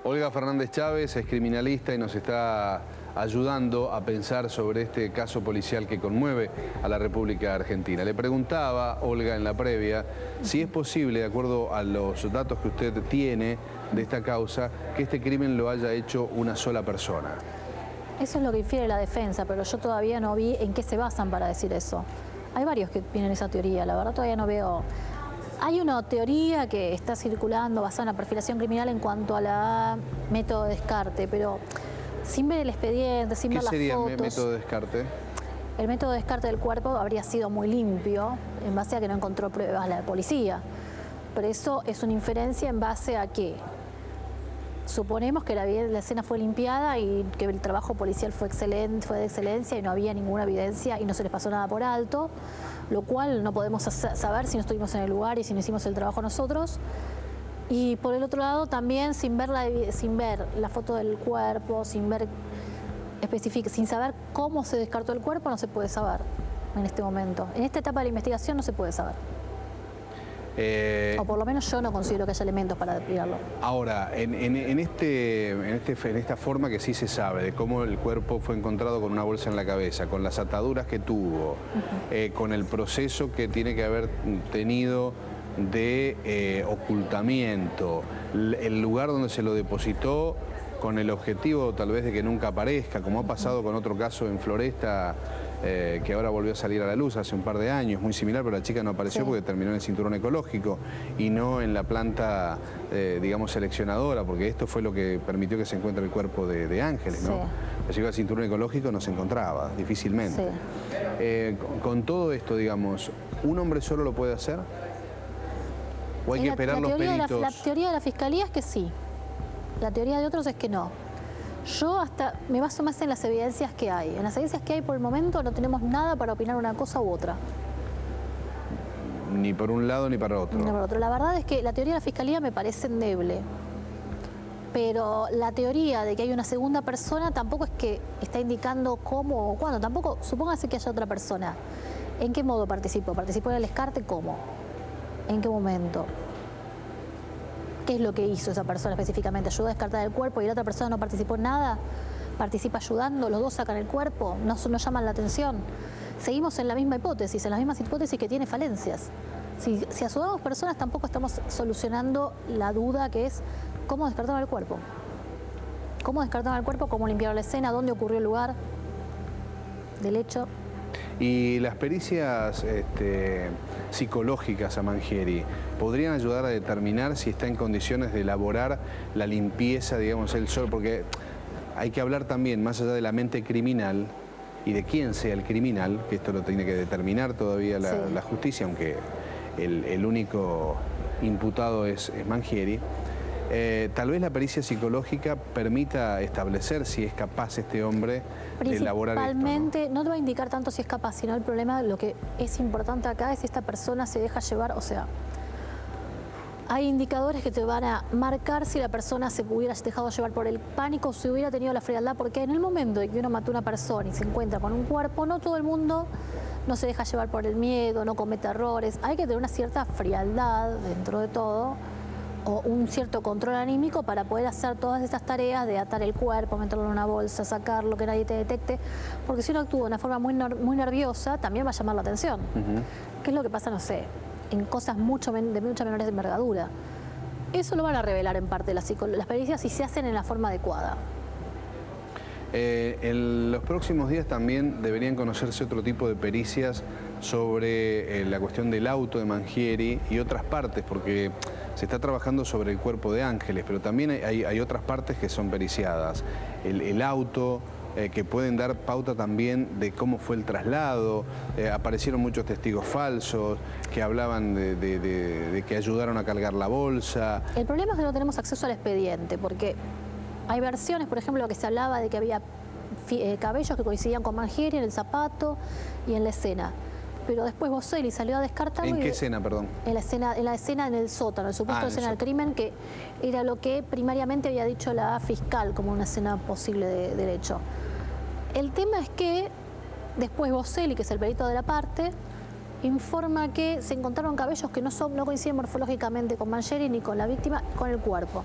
Olga Fernández Chávez es criminalista y nos está ayudando a pensar sobre este caso policial que conmueve a la República Argentina. Le preguntaba, Olga, en la previa, si es posible, de acuerdo a los datos que usted tiene de esta causa, que este crimen lo haya hecho una sola persona. Eso es lo que infiere la defensa, pero yo todavía no vi en qué se basan para decir eso. Hay varios que tienen esa teoría, la verdad todavía no veo. Hay una teoría que está circulando basada en la perfilación criminal en cuanto a la método de descarte, pero sin ver el expediente, sin ver las fotos. ¿Qué sería el método de descarte? El método de descarte del cuerpo habría sido muy limpio en base a que no encontró pruebas la policía. Pero eso es una inferencia en base a que suponemos que la escena fue limpiada y que el trabajo policial fue excelente, fue de excelencia y no había ninguna evidencia y no se les pasó nada por alto, lo cual no podemos saber si no estuvimos en el lugar y si no hicimos el trabajo nosotros. Y por el otro lado también sin ver la foto del cuerpo, sin saber cómo se descartó el cuerpo, no se puede saber en este momento. En esta etapa de la investigación no se puede saber. O por lo menos yo no considero que haya elementos para depligarlo. Ahora, en esta forma que sí se sabe de cómo el cuerpo fue encontrado con una bolsa en la cabeza, con las ataduras que tuvo, con el proceso que tiene que haber tenido de ocultamiento, el lugar donde se lo depositó con el objetivo tal vez de que nunca aparezca, como ha pasado con otro caso en Floresta, que ahora volvió a salir a la luz hace un par de años, muy similar, pero la chica no apareció porque terminó en el cinturón ecológico y no en la planta, digamos, seleccionadora, porque esto fue lo que permitió que se encuentre el cuerpo de Ángeles, ¿no? Si iba al cinturón ecológico no se encontraba, difícilmente. Con todo esto, digamos, ¿un hombre solo lo puede hacer? ¿O hay que esperar los peritos? La teoría de la Fiscalía es que sí. La teoría de otros es que no. Yo hasta me baso más en las evidencias que hay. En las evidencias que hay por el momento no tenemos nada para opinar una cosa u otra. Ni por un lado ni para otro. Ni por otro. La verdad es que la teoría de la Fiscalía me parece endeble. Pero la teoría de que hay una segunda persona tampoco es que está indicando cómo o cuándo. Tampoco, supóngase que haya otra persona. ¿En qué modo participó? ¿Participó en el descarte? ¿Cómo? ¿En qué momento? ¿Qué es lo que hizo esa persona específicamente? ¿Ayudó a descartar el cuerpo y la otra persona no participó en nada? ¿Participa ayudando? ¿Los dos sacan el cuerpo? ¿No llaman la atención? Seguimos en la misma hipótesis, en las mismas hipótesis que tiene falencias. Si ayudamos personas tampoco estamos solucionando la duda que es cómo descartaron el cuerpo. ¿Cómo descartaron el cuerpo? ¿Cómo limpiaron la escena? ¿Dónde ocurrió el lugar del hecho? Y las pericias psicológicas a Mangieri podrían ayudar a determinar si está en condiciones de elaborar la limpieza, digamos, él solo, porque hay que hablar también, más allá de la mente criminal y de quién sea el criminal, que esto lo tiene que determinar todavía la justicia, aunque el único imputado es Mangieri. Tal vez la pericia psicológica permita establecer si es capaz este hombre de elaborar esto, ¿no? Principalmente, no te va a indicar tanto si es capaz, sino el problema, lo que es importante acá es si esta persona se deja llevar, o sea, hay indicadores que te van a marcar si la persona se hubiera dejado llevar por el pánico, si hubiera tenido la frialdad, porque en el momento en que uno mató a una persona y se encuentra con un cuerpo, no todo el mundo no se deja llevar por el miedo, no comete errores, hay que tener una cierta frialdad dentro de todo, o un cierto control anímico para poder hacer todas estas tareas de atar el cuerpo, meterlo en una bolsa, sacarlo, que nadie te detecte, porque si uno actúa de una forma muy nerviosa, también va a llamar la atención. ¿Qué es lo que pasa, no sé, en cosas de mucha menor envergadura? Eso lo van a revelar en parte las pericias si se hacen en la forma adecuada. En los próximos días también deberían conocerse otro tipo de pericias sobre la cuestión del auto de Mangieri y otras partes, porque se está trabajando sobre el cuerpo de Ángeles, pero también hay otras partes que son periciadas. El auto, que pueden dar pauta también de cómo fue el traslado. Aparecieron muchos testigos falsos que hablaban de que ayudaron a cargar la bolsa. El problema es que no tenemos acceso al expediente, porque hay versiones, por ejemplo, que se hablaba de que había cabellos que coincidían con Mangieri en el zapato y en la escena. Pero después Boselli salió a descartarlo. ¿En qué escena, perdón? En la escena en el sótano, el supuesto escena del crimen, que era lo que primariamente había dicho la fiscal como una escena posible del hecho. El tema es que después Boselli, que es el perito de la parte, informa que se encontraron cabellos que no, no coinciden morfológicamente con Mangieri ni con la víctima, con el cuerpo.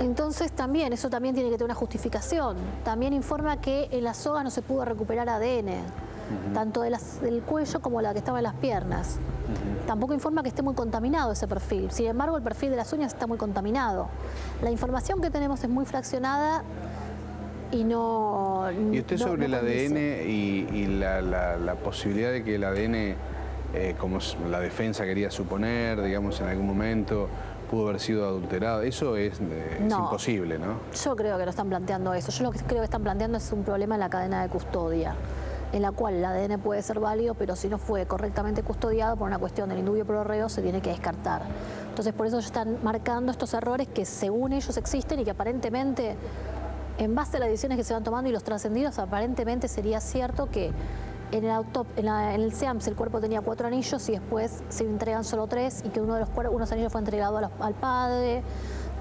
Entonces también, eso también tiene que tener una justificación. También informa que en la soga no se pudo recuperar ADN, tanto del cuello como la que estaba en las piernas. Tampoco informa que esté muy contaminado ese perfil. Sin embargo, el perfil de las uñas está muy contaminado. La información que tenemos es muy fraccionada y no... ¿Y usted sobre el ADN y la posibilidad de que el ADN, como la defensa quería suponer, digamos, en algún momento pudo haber sido adulterado? Eso es imposible, ¿no? Yo creo que no están planteando eso. Yo lo que creo que están planteando es un problema en la cadena de custodia, en la cual el ADN puede ser válido, pero si no fue correctamente custodiado por una cuestión del indubio pro reo, se tiene que descartar. Entonces, por eso ellos están marcando estos errores que según ellos existen y que aparentemente, en base a las decisiones que se van tomando y los trascendidos, aparentemente sería cierto que en el SEAMS el cuerpo tenía 4 anillos y después se entregan solo 3 y que unos anillos fue entregado al padre.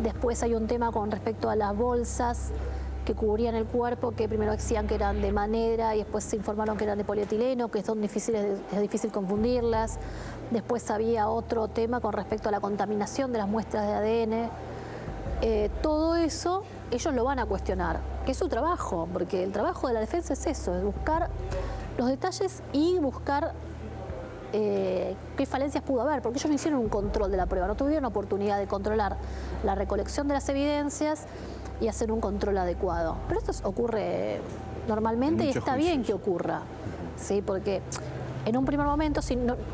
Después hay un tema con respecto a las bolsas que cubrían el cuerpo, que primero decían que eran de madera y después se informaron que eran de polietileno, que son es difícil confundirlas. Después había otro tema con respecto a la contaminación de las muestras de ADN. Todo eso ellos lo van a cuestionar, que es su trabajo, porque el trabajo de la defensa es eso, es buscar los detalles y buscar qué falencias pudo haber, porque ellos no hicieron un control de la prueba, no tuvieron oportunidad de controlar la recolección de las evidencias y hacer un control adecuado. Pero esto ocurre normalmente y está bien que ocurra, ¿sí? Porque en un primer momento,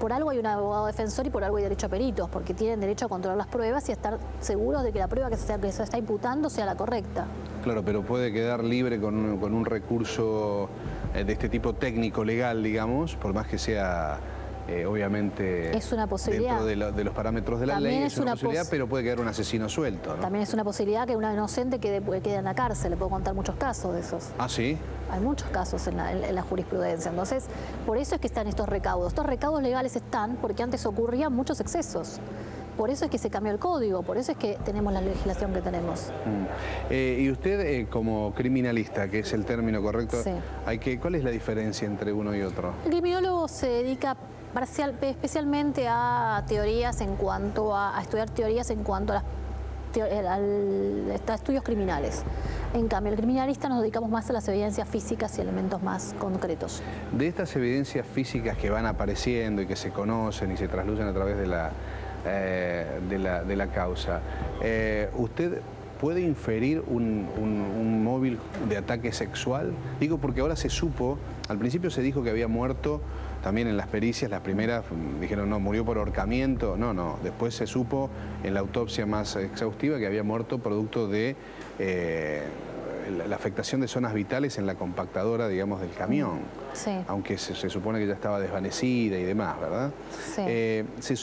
por algo hay un abogado defensor y por algo hay derecho a peritos, porque tienen derecho a controlar las pruebas y a estar seguros de que la prueba que se está imputando sea la correcta. Claro, pero puede quedar libre con un recurso de este tipo técnico, legal, digamos, por más que sea obviamente es una posibilidad. Dentro de los parámetros de la ley, es una posibilidad, pero puede quedar un asesino suelto, ¿no? También es una posibilidad que una inocente quede en la cárcel, le puedo contar muchos casos de esos. ¿Ah, sí? Hay muchos casos en la jurisprudencia, entonces por eso es que están estos recaudos. Estos recaudos legales están porque antes ocurrían muchos excesos. Por eso es que se cambió el código, por eso es que tenemos la legislación que tenemos. Y usted como criminalista, que es el término correcto, sí. ¿Cuál es la diferencia entre uno y otro? El criminólogo se dedica especialmente a teorías en cuanto a estudiar teorías en cuanto a estudios criminales. En cambio, el criminalista nos dedicamos más a las evidencias físicas y elementos más concretos. De estas evidencias físicas que van apareciendo y que se conocen y se traslucen a través de la causa, ¿usted puede inferir un móvil de ataque sexual? Digo porque ahora se supo, al principio se dijo que había muerto, también en las pericias, las primeras dijeron no, murió por ahorcamiento, no, después se supo en la autopsia más exhaustiva que había muerto producto de la afectación de zonas vitales en la compactadora, digamos, del camión. Sí. Aunque se supone que ya estaba desvanecida y demás, ¿verdad? Sí.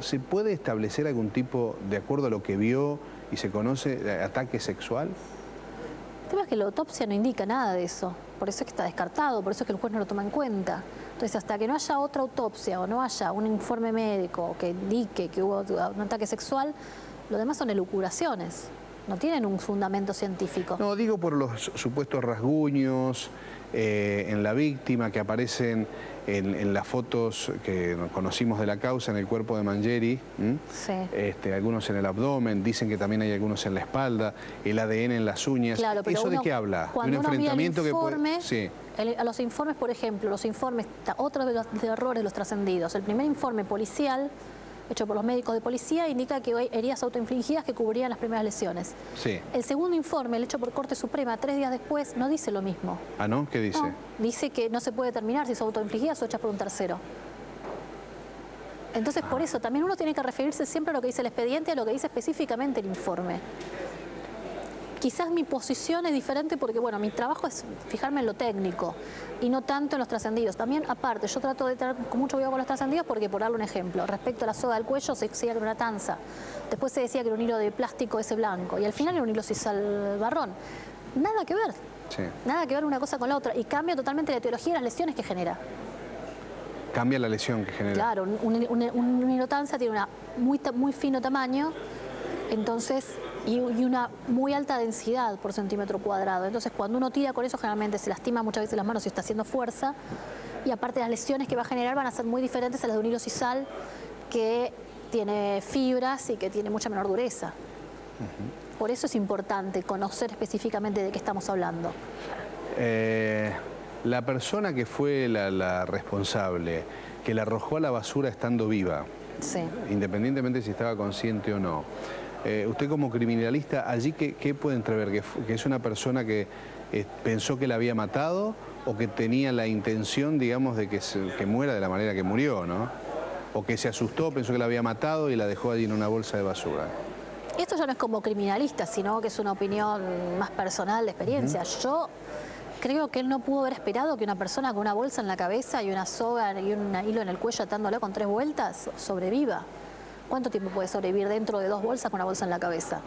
¿Se puede establecer algún tipo, de acuerdo a lo que vio y se conoce, ataque sexual? El tema es que la autopsia no indica nada de eso, por eso es que está descartado, por eso es que el juez no lo toma en cuenta. Entonces, hasta que no haya otra autopsia o no haya un informe médico que indique que hubo un ataque sexual, lo demás son elucubraciones, no tienen un fundamento científico. No, digo por los supuestos rasguños en la víctima que aparecen en las fotos que conocimos de la causa en el cuerpo de Mangieri, sí. Algunos en el abdomen, dicen que también hay algunos en la espalda, el ADN en las uñas. Claro, pero ¿Eso de qué habla? Cuando ¿De un enfrentamiento uno mira el informe, que puede...? Sí. A los informes, por ejemplo, otros de los errores, los trascendidos. El primer informe policial, hecho por los médicos de policía, indica que hay heridas autoinfligidas que cubrían las primeras lesiones. Sí. El segundo informe, el hecho por Corte Suprema 3 días después, no dice lo mismo. ¿Ah, no? ¿Qué dice? No, dice que no se puede determinar si son autoinfligidas o hechas por un tercero. Entonces, por eso, también uno tiene que referirse siempre a lo que dice el expediente, a lo que dice específicamente el informe. Quizás mi posición es diferente porque, bueno, mi trabajo es fijarme en lo técnico y no tanto en los trascendidos. También, aparte, yo trato de tener mucho cuidado con los trascendidos porque, por darle un ejemplo, respecto a la soga del cuello se decía que era una tanza. Después se decía que era un hilo de plástico ese blanco y al final era un hilo sisal marrón. Nada que ver. Sí. Nada que ver una cosa con la otra y cambia totalmente la etiología y las lesiones que genera. Cambia la lesión que genera. Claro, un hilo tanza tiene un muy fino tamaño, entonces, y una muy alta densidad por centímetro cuadrado. Entonces, cuando uno tira con eso, generalmente se lastima muchas veces las manos si está haciendo fuerza. Y aparte, las lesiones que va a generar van a ser muy diferentes a las de un hilo sisal que tiene fibras y que tiene mucha menor dureza. Por eso es importante conocer específicamente de qué estamos hablando. La persona que fue la responsable, que la arrojó a la basura estando viva, Sí. independientemente si estaba consciente o no, usted como criminalista, allí ¿qué puede entrever? ¿Que es una persona que pensó que la había matado o que tenía la intención, digamos, de que muera de la manera que murió, ¿no? O que se asustó, pensó que la había matado y la dejó allí en una bolsa de basura? Esto ya no es como criminalista, sino que es una opinión más personal de experiencia. Yo creo que él no pudo haber esperado que una persona con una bolsa en la cabeza y una soga y un hilo en el cuello atándolo con 3 vueltas sobreviva. ¿Cuánto tiempo puede sobrevivir dentro de 2 bolsas con una bolsa en la cabeza?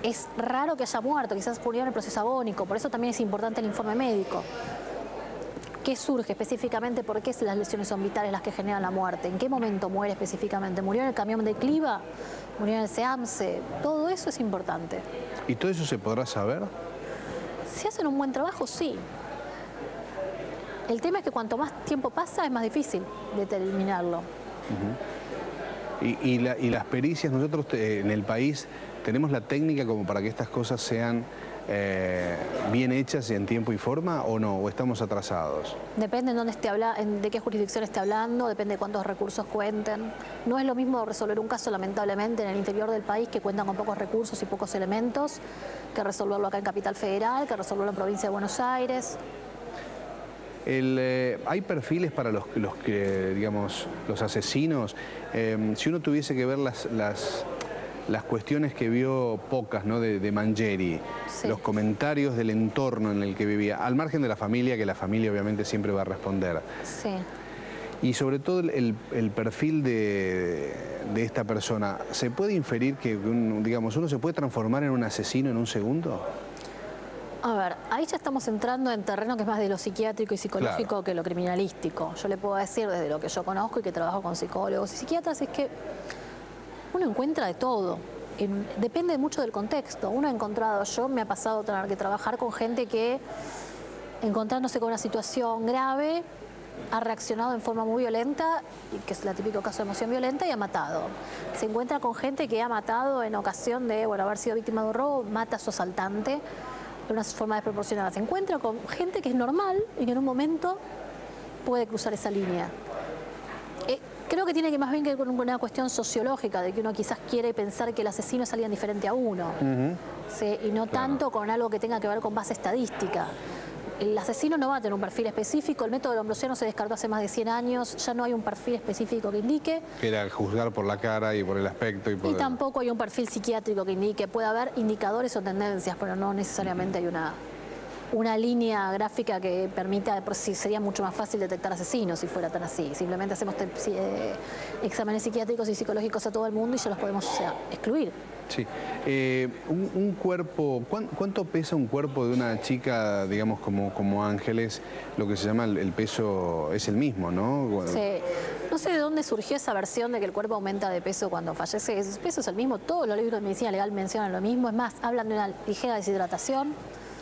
Es raro que haya muerto, quizás murió en el proceso agónico, por eso también es importante el informe médico. ¿Qué surge específicamente? ¿Por qué las lesiones son vitales las que generan la muerte? ¿En qué momento muere específicamente? ¿Murió en el camión de Cliva? ¿Murió en el SEAMSE? Todo eso es importante. ¿Y todo eso se podrá saber? Si hacen un buen trabajo, sí. El tema es que cuanto más tiempo pasa es más difícil determinarlo. Y las pericias, nosotros en el país tenemos la técnica como para que estas cosas sean bien hechas en tiempo y forma, ¿o no? ¿O estamos atrasados? Depende de dónde esté de qué jurisdicción esté hablando, depende de cuántos recursos cuenten. No es lo mismo resolver un caso, lamentablemente, en el interior del país, que cuentan con pocos recursos y pocos elementos, que resolverlo acá en Capital Federal, que resolverlo en Provincia de Buenos Aires. Hay perfiles para los que, digamos, los asesinos. Si uno tuviese que ver las cuestiones que vio pocas, ¿no? de Mangieri, Sí. los comentarios del entorno en el que vivía, al margen de la familia, que la familia obviamente siempre va a responder. Sí. Y sobre todo el perfil de esta persona, ¿se puede inferir que, digamos, uno se puede transformar en un asesino en un segundo? A ver, ahí ya estamos entrando en terreno que es más de lo psiquiátrico y psicológico Claro. que lo criminalístico. Yo le puedo decir desde lo que yo conozco y que trabajo con psicólogos y psiquiatras es que uno encuentra de todo. Depende mucho del contexto. Uno ha encontrado, me ha pasado tener que trabajar con gente que, encontrándose con una situación grave, ha reaccionado en forma muy violenta, que es el típico caso de emoción violenta, y ha matado. Se encuentra con gente que ha matado en ocasión de haber sido víctima de un robo, mata a su asaltante de una forma desproporcionada. Se encuentra con gente que es normal y que en un momento puede cruzar esa línea. Creo que tiene que más bien que ver con una cuestión sociológica, de que uno quizás quiere pensar que el asesino es alguien diferente a uno, ¿sí? Y no tanto con algo que tenga que ver con base estadística. El asesino no va a tener un perfil específico, el método de Ambrosiano se descartó hace más de 100 años, ya no hay un perfil específico que indique. Que era juzgar por la cara y por el aspecto. Y Tampoco hay un perfil psiquiátrico que indique. Puede haber indicadores o tendencias, pero no necesariamente hay una línea gráfica que permita, por si sería mucho más fácil detectar asesinos si fuera tan así. Simplemente hacemos exámenes psiquiátricos y psicológicos a todo el mundo y ya los podemos excluir. Sí. Un cuerpo, ¿cuánto pesa un cuerpo de una chica, digamos, como Ángeles? Lo que se llama el peso es el mismo, ¿no? Sí. No sé de dónde surgió esa versión de que el cuerpo aumenta de peso cuando fallece. El peso es el mismo, todos los libros de medicina legal mencionan lo mismo. Es más, hablan de una ligera deshidratación.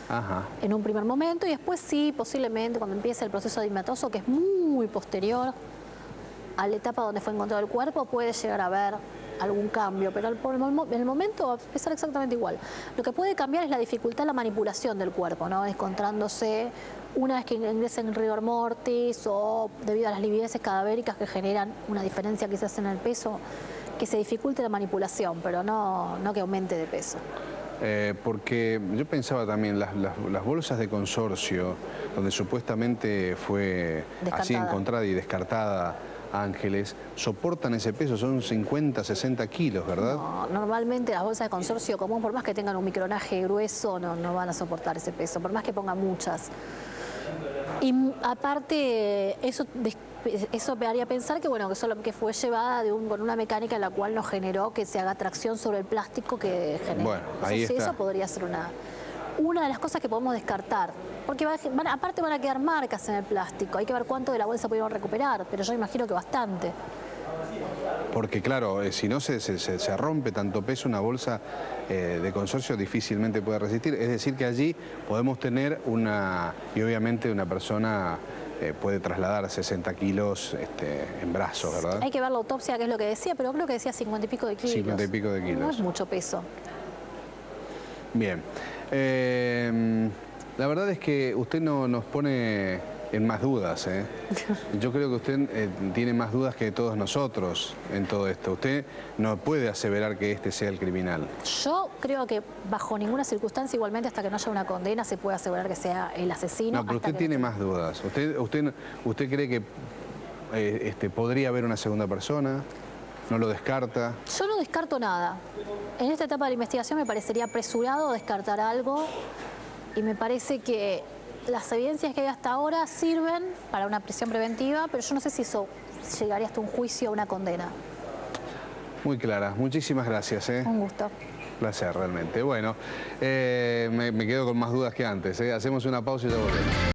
Ajá. En un primer momento, y después sí, posiblemente cuando empieza el proceso adimatoso, que es muy posterior a la etapa donde fue encontrado el cuerpo, puede llegar a haber algún cambio, pero en el momento va a pesar exactamente igual. Lo que puede cambiar es la dificultad en la manipulación del cuerpo, ¿no? Encontrándose una vez que ingresa en rigor mortis o debido a las livideces cadavéricas que generan una diferencia quizás en el peso, que se dificulte la manipulación, pero no que aumente de peso. Porque yo pensaba también, las bolsas de consorcio, donde supuestamente fue así encontrada y descartada Ángeles, soportan ese peso, son 50, 60 kilos, ¿verdad? No, normalmente las bolsas de consorcio común, por más que tengan un micronaje grueso, no van a soportar ese peso, por más que pongan muchas. Y aparte, eso me haría pensar que fue llevada con una mecánica en la cual nos generó que se haga tracción sobre el plástico que genera. Bueno, ahí está. Eso podría ser una de las cosas que podemos descartar. Porque aparte van a quedar marcas en el plástico. Hay que ver cuánto de la bolsa pudieron recuperar, pero yo imagino que bastante. Porque claro, si no se rompe tanto peso, una bolsa de consorcio difícilmente puede resistir. Es decir que allí podemos tener y obviamente una persona puede trasladar 60 kilos en brazos, ¿verdad? Hay que ver la autopsia, que es lo que decía, pero creo que decía 50 y pico de kilos. 50 y pico de kilos. No es mucho peso. Bien. La verdad es que usted no nos pone en más dudas, ¿eh? Yo creo que usted tiene más dudas que todos nosotros en todo esto. Usted no puede aseverar que este sea el criminal. Yo creo que bajo ninguna circunstancia, igualmente hasta que no haya una condena, se puede aseverar que sea el asesino. No, pero usted tiene más dudas. ¿Usted cree que podría haber una segunda persona? ¿No lo descarta? Yo no descarto nada. En esta etapa de la investigación me parecería apresurado descartar algo y me parece que las evidencias que hay hasta ahora sirven para una prisión preventiva, pero yo no sé si eso llegaría hasta un juicio o una condena. Muy clara. Muchísimas gracias. Un gusto. Placer, realmente. Bueno, me quedo con más dudas que antes. Hacemos una pausa y ya volvemos.